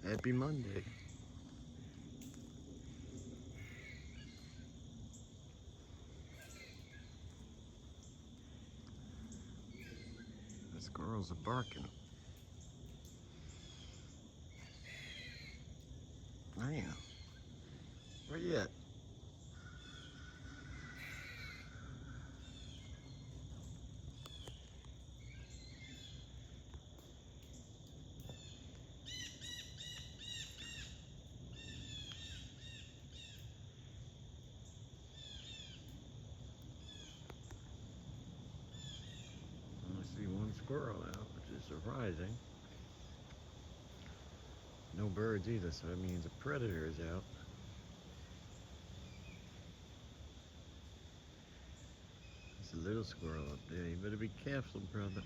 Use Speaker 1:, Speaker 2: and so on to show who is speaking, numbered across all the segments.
Speaker 1: Happy Monday. The squirrels are barking. Man, where you at? I see one squirrel out, which is surprising. No birds either, so that means a predator is out. There's a little squirrel up there. You better be careful, brother.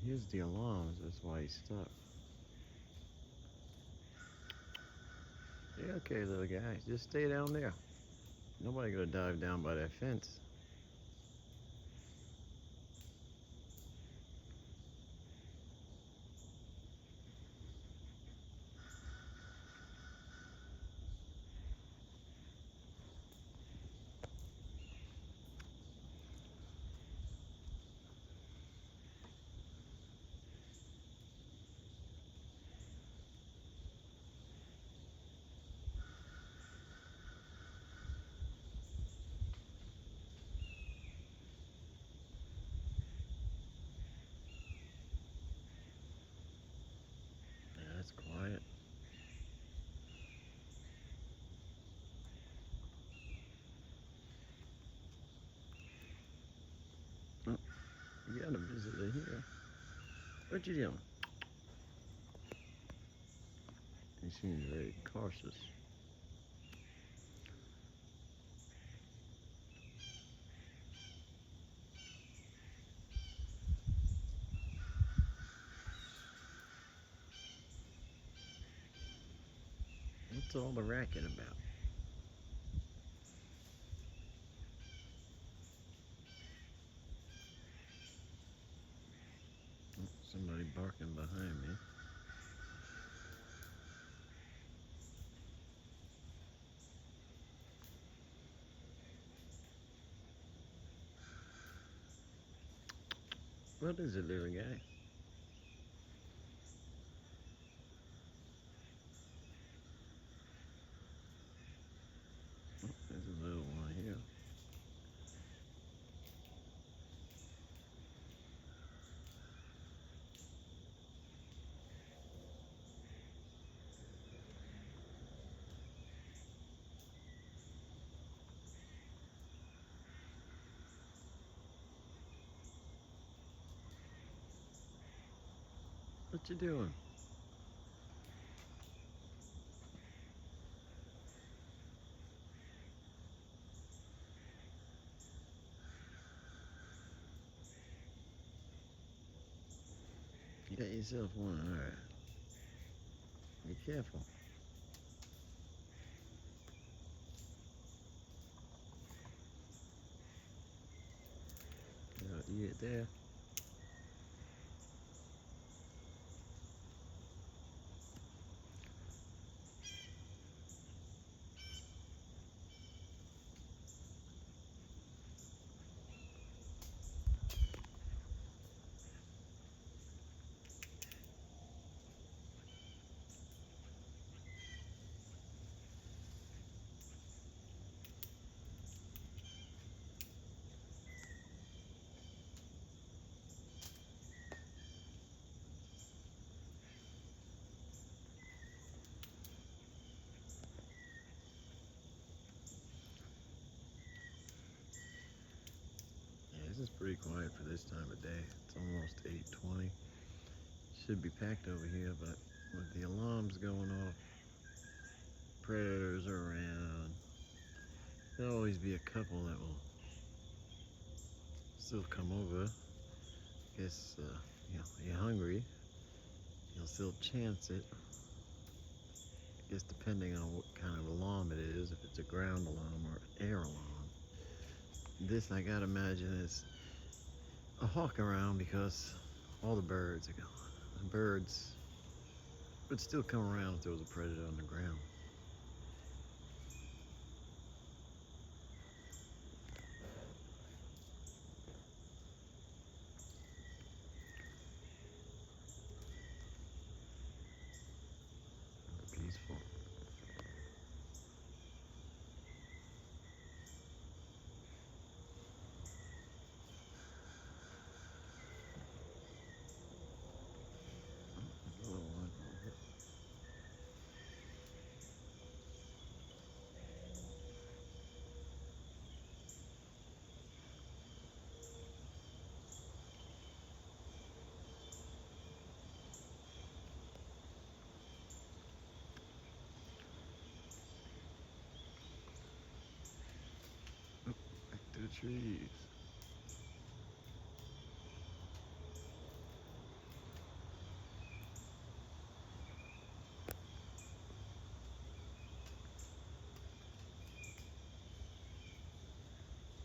Speaker 1: Here's the alarms. That's why he's stuck. Yeah, okay, little guy. Just stay down there. Nobody gonna dive down by that fence. Yeah, that's quiet. Oh, you got a visitor here. What you doing? He seems very cautious. What's all the racket about? Oh, somebody barking behind me. What is it, little guy? Oh, there's a little one here. What you doing? You got yourself one. All right. Be careful. Eat it there. It's pretty quiet for this time of day. It's almost 8:20. Should be packed over here, but with the alarms going off, predators are around. There'll always be a couple that will still come over. Guess you're hungry, you'll still chance it. I guess depending on what kind of alarm it is, if it's a ground alarm or air alarm. This I gotta imagine is a hawk around because all the birds are gone. The birds would still come around if there was a predator on the ground. Peaceful. Back to the trees.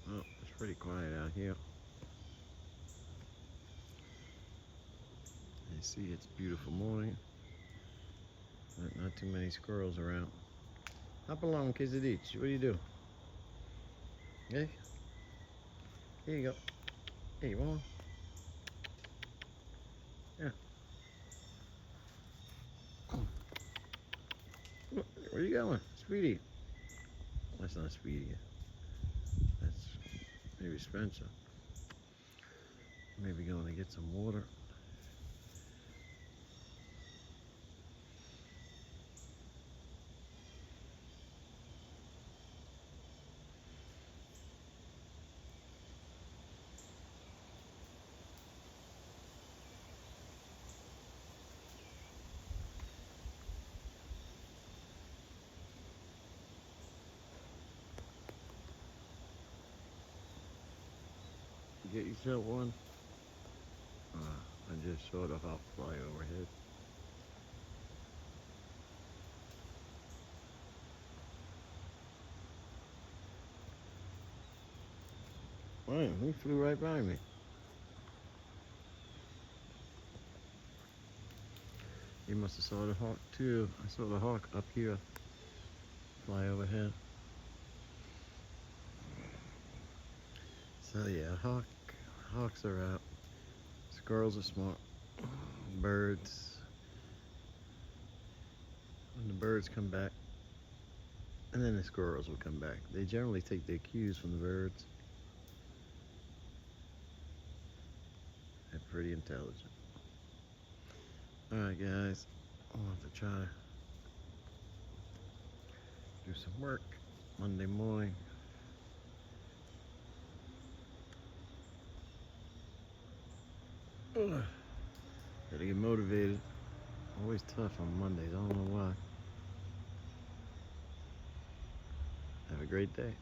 Speaker 1: Well, it's pretty quiet out here. You see, it's a beautiful morning. Not too many squirrels around. Hop along, Kizadich. What do you do? Hey, here you go. Hey, you want? Yeah. Where you going, Sweetie? That's not Sweetie. That's maybe Spencer. Maybe going to get some water. Get yourself one. I just saw the hawk fly overhead. Wow, he flew right by me. He must have saw the hawk too. I saw the hawk up here fly overhead. So yeah, hawks are out. Squirrels are smart. Birds. When the birds come back, and then the squirrels will come back. They generally take their cues from the birds. They're pretty intelligent. Alright guys, I'll have to try to do some work Monday morning. Ugh. Gotta get motivated. Always tough on Mondays, I don't know why. Have a great day.